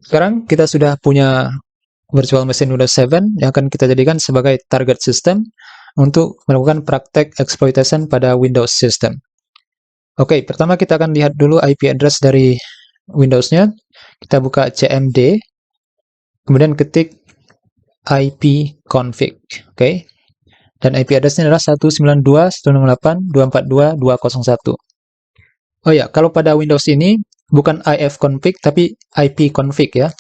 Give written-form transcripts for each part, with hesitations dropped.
Sekarang kita sudah punya virtual machine Windows 7 yang akan kita jadikan sebagai target system untuk melakukan praktek exploitation pada Windows system. Oke, pertama kita akan lihat dulu IP address dari Windows-nya. Kita buka cmd, kemudian ketik ipconfig. Oke. Dan IP address-nya adalah 192.168.242.201. Oh ya, kalau pada Windows ini bukan ifconfig tapi ipconfig ya.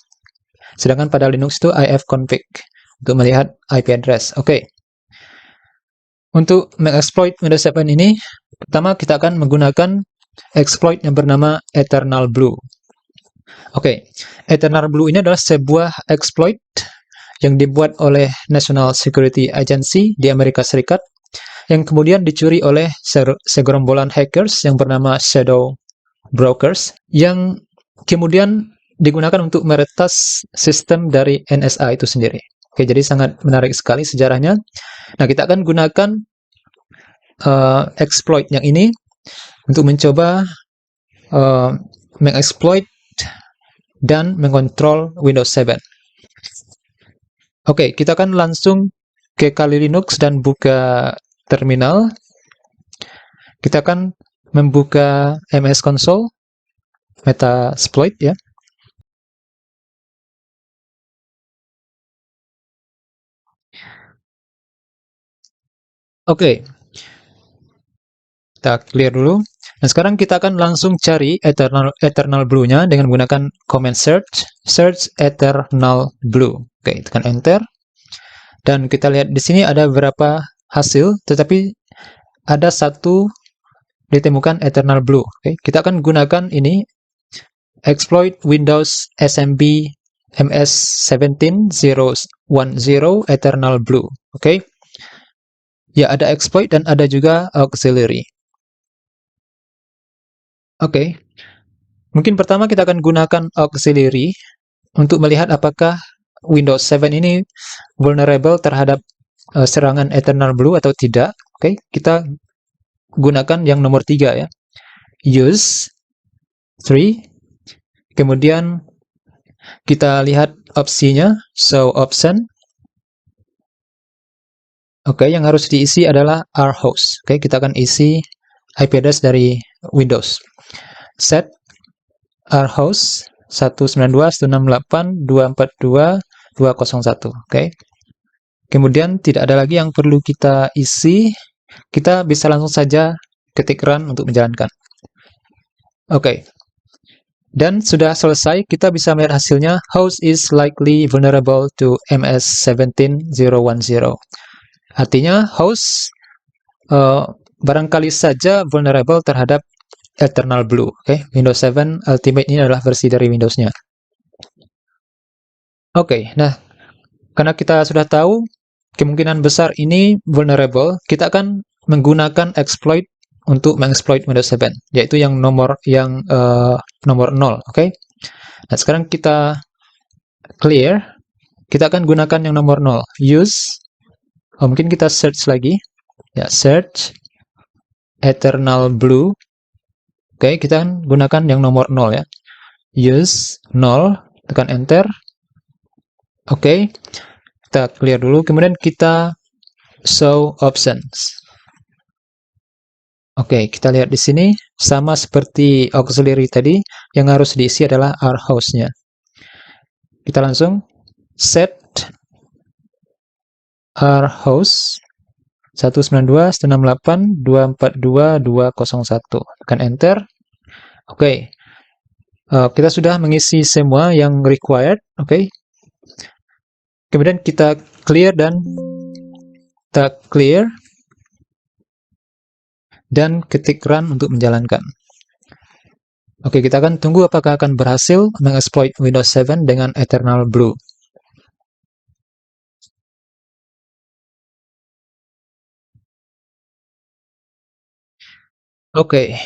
Sedangkan pada Linux itu ifconfig untuk melihat IP address. Oke. Untuk mengexploit Windows 7 ini, pertama kita akan menggunakan exploit yang bernama Eternal Blue. Oke, Eternal Blue ini adalah sebuah exploit yang dibuat oleh National Security Agency di Amerika Serikat yang kemudian dicuri oleh segerombolan hackers yang bernama Shadow Brokers yang kemudian digunakan untuk meretas sistem dari NSA itu sendiri. Oke, jadi sangat menarik sekali sejarahnya. Nah, kita akan gunakan exploit yang ini untuk mencoba mengexploit dan mengontrol Windows 7. Oke, kita akan langsung ke Kali Linux dan buka terminal. Kita akan membuka MS Console, Metasploit ya. Oke, kita clear dulu. Nah, sekarang kita akan langsung cari Eternal Blue-nya dengan menggunakan command search Eternal Blue. Oke, tekan enter. Dan kita lihat di sini ada beberapa hasil, tetapi ada satu ditemukan Eternal Blue. Oke, kita akan gunakan ini exploit Windows SMB MS17010 Eternal Blue. Oke. Ya, ada exploit dan ada juga auxiliary. Oke. Mungkin pertama kita akan gunakan auxiliary untuk melihat apakah Windows 7 ini vulnerable terhadap serangan Eternal Blue atau tidak. Oke, kita gunakan yang nomor 3 ya. Use 3. Kemudian kita lihat opsinya, show option. Oke, yang harus diisi adalah rhost. Oke, kita akan isi IP address dari Windows. Set rhost 192.168.242.201. Oke. Kemudian tidak ada lagi yang perlu kita isi. Kita bisa langsung saja ketik run untuk menjalankan. Oke. Dan sudah selesai, kita bisa melihat hasilnya. Host is likely vulnerable to MS17010. Artinya host barangkali saja vulnerable terhadap Eternal Blue. Oke, Windows 7 Ultimate ini adalah versi dari Windows-nya. Oke, nah karena kita sudah tahu kemungkinan besar ini vulnerable, kita akan menggunakan exploit untuk mengexploit Windows 7, yaitu yang nomor 0. Oke. Nah, sekarang kita clear. Kita akan gunakan yang nomor 0. Use. Mungkin kita search lagi. Ya, search Eternal Blue. Oke, kita akan gunakan yang nomor 0 ya. Use 0, tekan enter. Oke, kita clear dulu. Kemudian kita show options. Oke, kita lihat di sini sama seperti auxiliary tadi, yang harus diisi adalah rhost-nya. Kita langsung set rhost 192.168.242.201. Tekan enter. Oke. Kita sudah mengisi semua yang required. Oke. Kemudian kita clear dan ketik run untuk menjalankan. Oke, kita akan tunggu apakah akan berhasil mengexploit Windows 7 dengan Eternal Blue. Oke,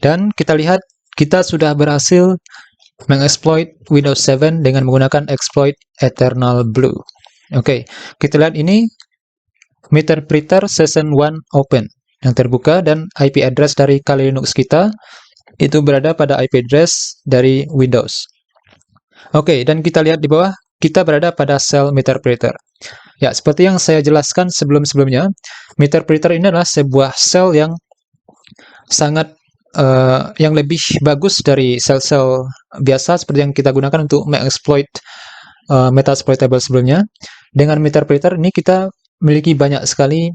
dan kita lihat kita sudah berhasil mengexploit Windows 7 dengan menggunakan exploit Eternal Blue. Oke, kita lihat ini Meterpreter Session 1 Open yang terbuka dan IP address dari Kali Linux kita itu berada pada IP address dari Windows. Oke, dan kita lihat di bawah, kita berada pada sel meterpreter. Ya, seperti yang saya jelaskan sebelum-sebelumnya, meterpreter ini adalah sebuah sel yang sangat yang lebih bagus dari sel-sel biasa seperti yang kita gunakan untuk mengeksploit metasploitable sebelumnya. Dengan meterpreter ini kita memiliki banyak sekali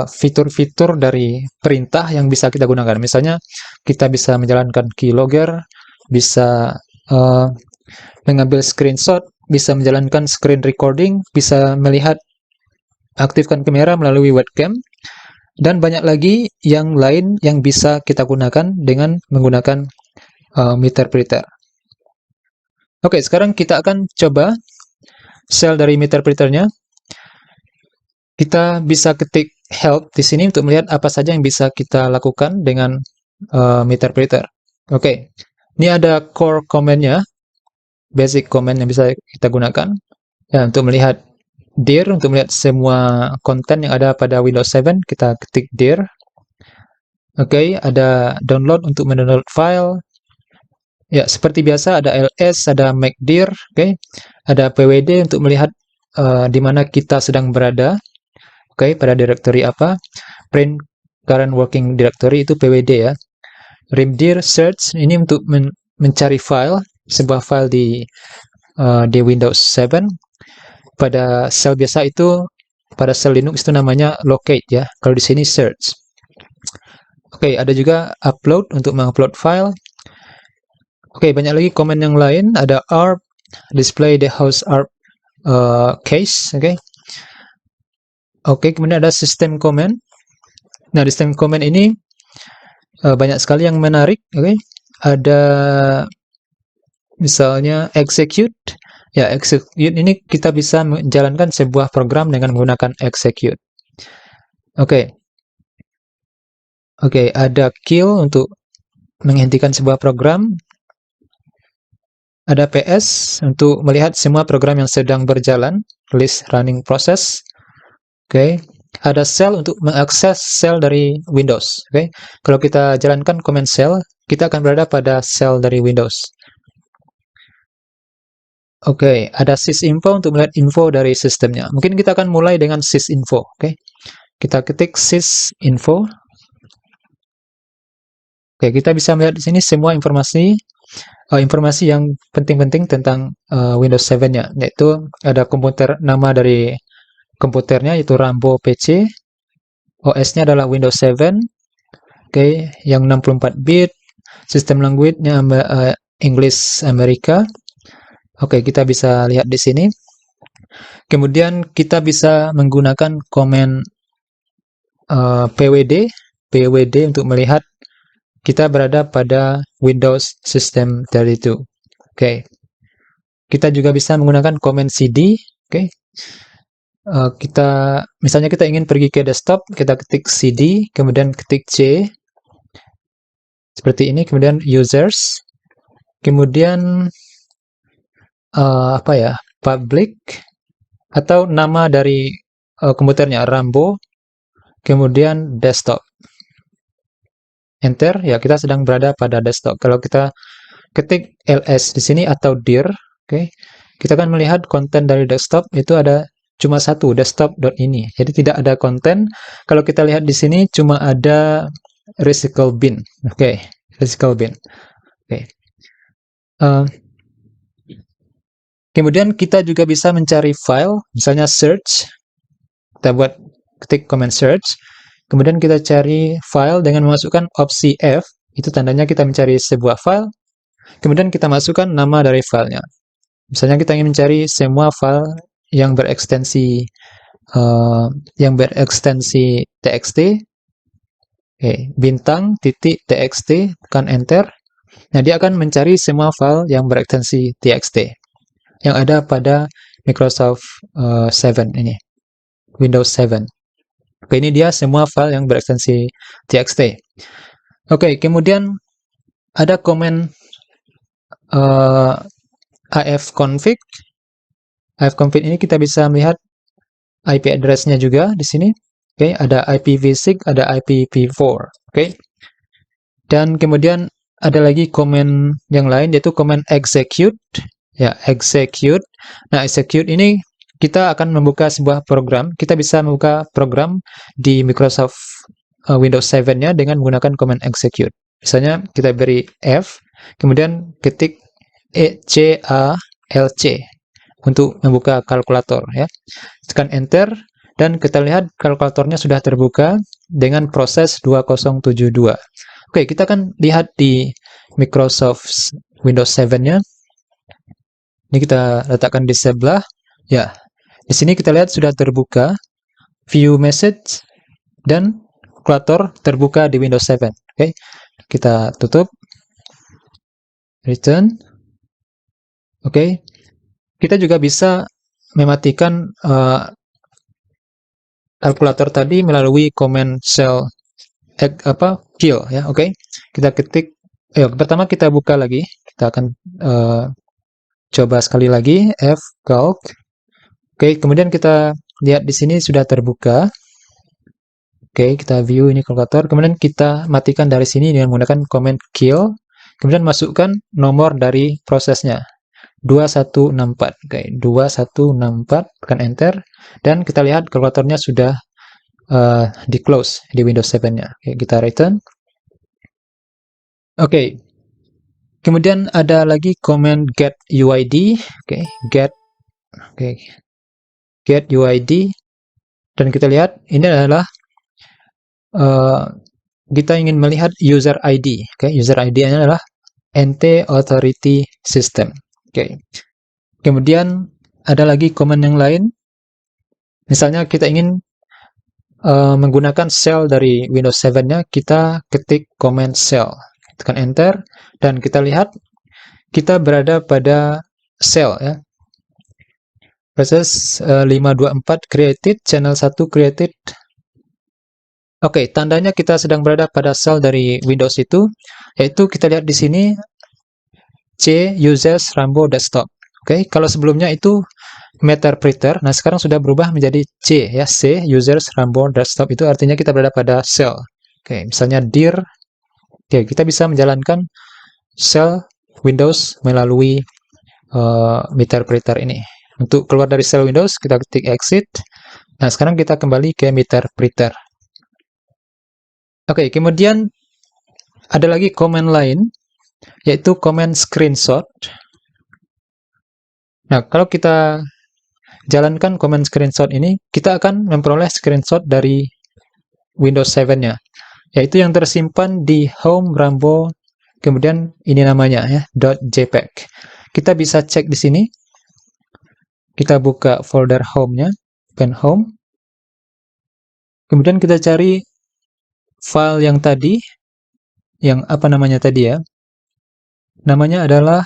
fitur-fitur dari perintah yang bisa kita gunakan. Misalnya, kita bisa menjalankan keylogger, bisa mengambil screenshot, bisa menjalankan screen recording, bisa melihat aktifkan kamera melalui webcam, dan banyak lagi yang lain yang bisa kita gunakan dengan menggunakan meterpreter. Oke, sekarang kita akan coba sel dari meterpreternya. Kita bisa ketik help di sini untuk melihat apa saja yang bisa kita lakukan dengan meterpreter. Oke, ini ada core command-nya, basic command yang bisa kita gunakan. Ya, untuk melihat dir, untuk melihat semua konten yang ada pada Windows 7, kita ketik dir. Oke, ada download untuk mendownload file. Ya, seperti biasa ada ls, ada make dir, oke. Ada pwd untuk melihat di mana kita sedang berada. Oke, pada directory apa. Print current working directory itu pwd ya. Rimdir search ini untuk mencari file, sebuah file di Windows 7. Pada sel biasa itu, pada sel Linux itu namanya locate ya. Kalau di sini search. Oke, ada juga upload untuk mengupload file. Oke, banyak lagi komen yang lain. Ada ARP, display the house ARP case. Oke, kemudian ada system comment. Nah, di system comment ini banyak sekali yang menarik. Oke, ada misalnya execute. Ya, execute ini kita bisa menjalankan sebuah program dengan menggunakan execute. Oke. Oke, ada kill untuk menghentikan sebuah program. Ada PS untuk melihat semua program yang sedang berjalan, list running process. Oke. Ada cell untuk mengakses sel dari Windows. Oke. Kalau kita jalankan command cell, kita akan berada pada sel dari Windows. Oke, ada sysinfo untuk melihat info dari sistemnya. Mungkin kita akan mulai dengan sysinfo. Oke. Kita ketik sysinfo. Oke, kita bisa melihat di sini semua informasi yang penting-penting tentang Windows 7-nya, yaitu ada komputer, nama dari komputernya yaitu Rambo PC, OS-nya adalah Windows 7, oke, yang 64 bit, sistem language-nya English Amerika. Oke, kita bisa lihat di sini. Kemudian kita bisa menggunakan command pwd untuk melihat kita berada pada Windows System 32. Oke. Kita juga bisa menggunakan command cd. Oke. Misalnya kita ingin pergi ke desktop, kita ketik cd, kemudian ketik c. Seperti ini, kemudian users. Kemudian public atau nama dari komputernya Rambo, kemudian desktop. Enter, ya kita sedang berada pada desktop. Kalau kita ketik ls di sini atau dir, oke, kita akan melihat konten dari desktop itu ada cuma satu, desktop.ini. Jadi tidak ada konten. Kalau kita lihat di sini cuma ada recycle bin. Oke, recycle bin. Oke. Kemudian kita juga bisa mencari file, misalnya search. Kita buat ketik command search. Kemudian kita cari file dengan memasukkan opsi F. Itu tandanya kita mencari sebuah file. Kemudian kita masukkan nama dari filenya. Misalnya kita ingin mencari semua file yang berekstensi txt. Oke, bintang titik txt, tekan enter. Nah, dia akan mencari semua file yang berekstensi txt yang ada pada Microsoft 7 ini, Windows 7. Oke, ini dia semua file yang berekstensi txt. Oke, kemudian ada command ifconfig. ifconfig ini kita bisa melihat IP address-nya juga di sini. Oke, ada IPv6, ada IPv4. Oke. Dan kemudian ada lagi komen yang lain, yaitu komen execute. Ya, execute. Nah, execute ini kita akan membuka sebuah program. Kita bisa membuka program di Microsoft Windows 7-nya dengan menggunakan komen execute. Misalnya kita beri F, kemudian ketik CALC untuk membuka kalkulator, ya. Tekan enter dan kita lihat kalkulatornya sudah terbuka dengan proses 2072. Oke, kita akan lihat di Microsoft Windows 7-nya. Ini kita letakkan di sebelah. Ya, di sini kita lihat sudah terbuka view message dan kalkulator terbuka di Windows 7. Oke, kita tutup. Return. Oke, kita juga bisa mematikan kalkulator tadi melalui command shell kill, ya. Oke, kita ketik. Pertama kita buka lagi. Kita akan coba sekali lagi fcalc. Oke, kemudian kita lihat di sini sudah terbuka. Oke, kita view ini kalkulator. Kemudian kita matikan dari sini dengan menggunakan command kill. Kemudian masukkan nomor dari prosesnya. 2164. Oke, 2164, tekan enter dan kita lihat kalkulatornya sudah di close di Windows 7-nya. Oke, kita return. Oke. Kemudian ada lagi command get UID. Oke, get UID dan kita lihat ini adalah kita ingin melihat user ID. Oke, user ID-nya adalah NT Authority System. Oke. Kemudian ada lagi command yang lain. Misalnya kita ingin menggunakan shell dari Windows 7-nya, kita ketik command shell. Tekan enter dan kita lihat kita berada pada shell, ya. Proses 524 created, channel 1 created. Oke, tandanya kita sedang berada pada shell dari Windows itu, yaitu kita lihat di sini C users Rambo desktop. Oke, kalau sebelumnya itu Meterpreter, nah sekarang sudah berubah menjadi C, ya, C users Rambo desktop, itu artinya kita berada pada shell. Oke, misalnya dir. Oke, kita bisa menjalankan shell Windows melalui Meterpreter ini. Untuk keluar dari shell Windows, kita ketik exit. Nah, sekarang kita kembali ke Meterpreter. Oke, kemudian ada lagi command lain, yaitu command screenshot. Nah, kalau kita jalankan command screenshot ini, kita akan memperoleh screenshot dari Windows 7-nya, yaitu yang tersimpan di home Rambo, kemudian ini namanya, ya, .jpeg. Kita bisa cek di sini. Kita buka folder home-nya, pen home. Kemudian kita cari file yang tadi, yang apa namanya tadi, ya. Namanya adalah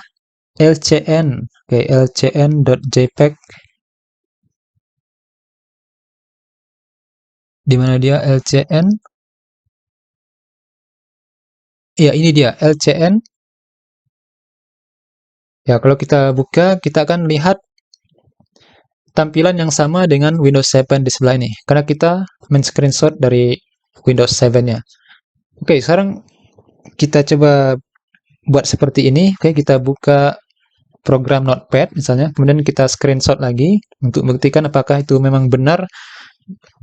lcn. Oke, lcn.jpeg. Di mana dia lcn? Ya, ini dia lcn. Ya, kalau kita buka, kita akan lihat tampilan yang sama dengan Windows 7 di sebelah ini, karena kita men-screenshot dari Windows 7-nya. Oke, sekarang kita coba buat seperti ini. Oke, kita buka program Notepad misalnya, kemudian kita screenshot lagi untuk membuktikan apakah itu memang benar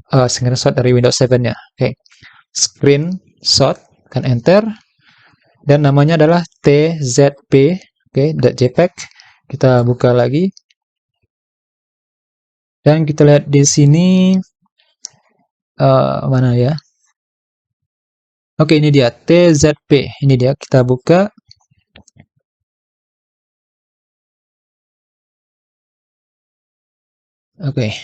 screenshot dari Windows 7-nya. Oke, screenshot, kan enter, dan namanya adalah tzp. Oke, .jpeg. Kita buka lagi. Dan kita lihat di sini mana ya? Oke, ini dia tzp. Ini dia, kita buka. Oke.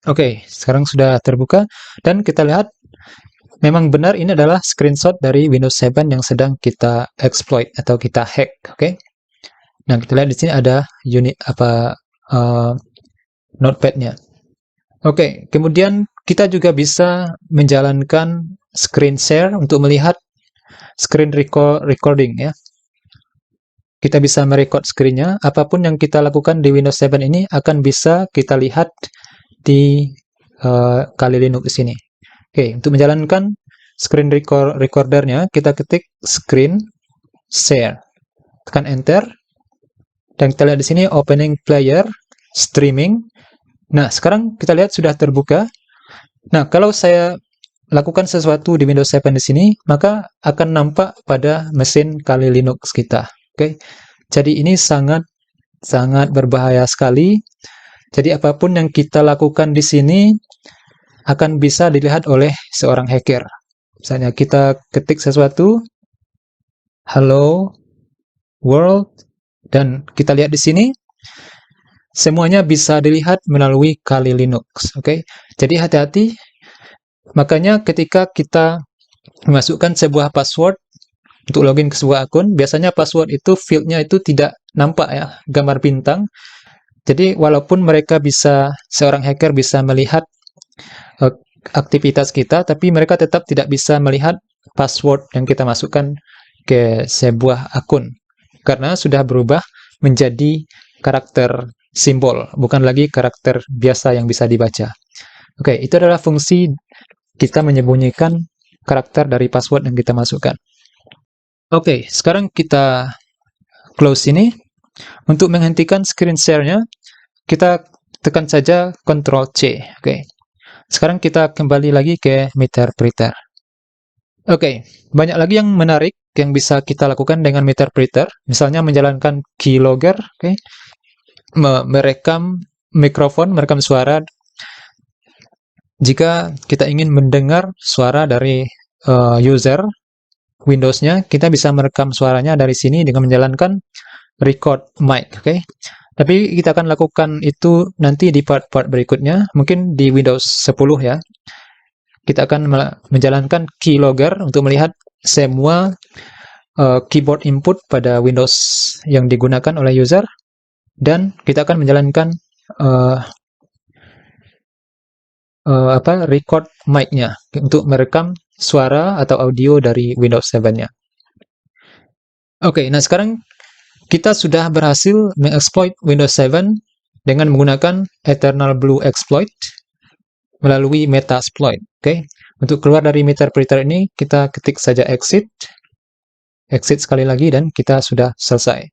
Oke, sekarang sudah terbuka dan kita lihat memang benar ini adalah screenshot dari Windows 7 yang sedang kita exploit atau kita hack. Oke. Nah, kita lihat di sini ada unit notepad-nya. Oke, kemudian kita juga bisa menjalankan screen share untuk melihat screen recording, ya. Kita bisa merekod screen-nya. Apapun yang kita lakukan di Windows 7 ini akan bisa kita lihat di Kali Linux di sini. Oke, untuk menjalankan screen recordernya, kita ketik screen share. Tekan enter. Dan kita lihat di sini opening player, streaming. Nah, sekarang kita lihat sudah terbuka. Nah, kalau saya lakukan sesuatu di Windows 7 di sini, maka akan nampak pada mesin Kali Linux kita. Oke. Jadi ini sangat berbahaya sekali. Jadi apapun yang kita lakukan di sini akan bisa dilihat oleh seorang hacker. Misalnya kita ketik sesuatu, hello world, dan kita lihat di sini, semuanya bisa dilihat melalui Kali Linux. Oke. Jadi hati-hati. Makanya ketika kita memasukkan sebuah password untuk login ke sebuah akun, biasanya password itu fieldnya itu tidak nampak ya, gambar bintang. Jadi walaupun seorang hacker bisa melihat aktivitas kita, tapi mereka tetap tidak bisa melihat password yang kita masukkan ke sebuah akun. Karena sudah berubah menjadi karakter simbol, bukan lagi karakter biasa yang bisa dibaca. Oke, itu adalah fungsi kita menyembunyikan karakter dari password yang kita masukkan. Oke, sekarang kita close ini. Untuk menghentikan screen share-nya, kita tekan saja Ctrl+C. Oke. Sekarang kita kembali lagi ke Meterpreter. Oke, banyak lagi yang menarik yang bisa kita lakukan dengan Meterpreter. Misalnya menjalankan keylogger, oke. Merekam mikrofon, merekam suara. Jika kita ingin mendengar suara dari user Windows-nya, kita bisa merekam suaranya dari sini dengan menjalankan record mic, oke. Tapi kita akan lakukan itu nanti di part-part berikutnya, mungkin di Windows 10 ya. Kita akan menjalankan keylogger untuk melihat semua keyboard input pada Windows yang digunakan oleh user, dan kita akan menjalankan record mic-nya untuk merekam suara atau audio dari Windows 7-nya. Oke, nah sekarang kita sudah berhasil mengeksploit Windows 7 dengan menggunakan Eternal Blue Exploit melalui Metasploit. Oke, untuk keluar dari Meterpreter ini, kita ketik saja exit sekali lagi dan kita sudah selesai.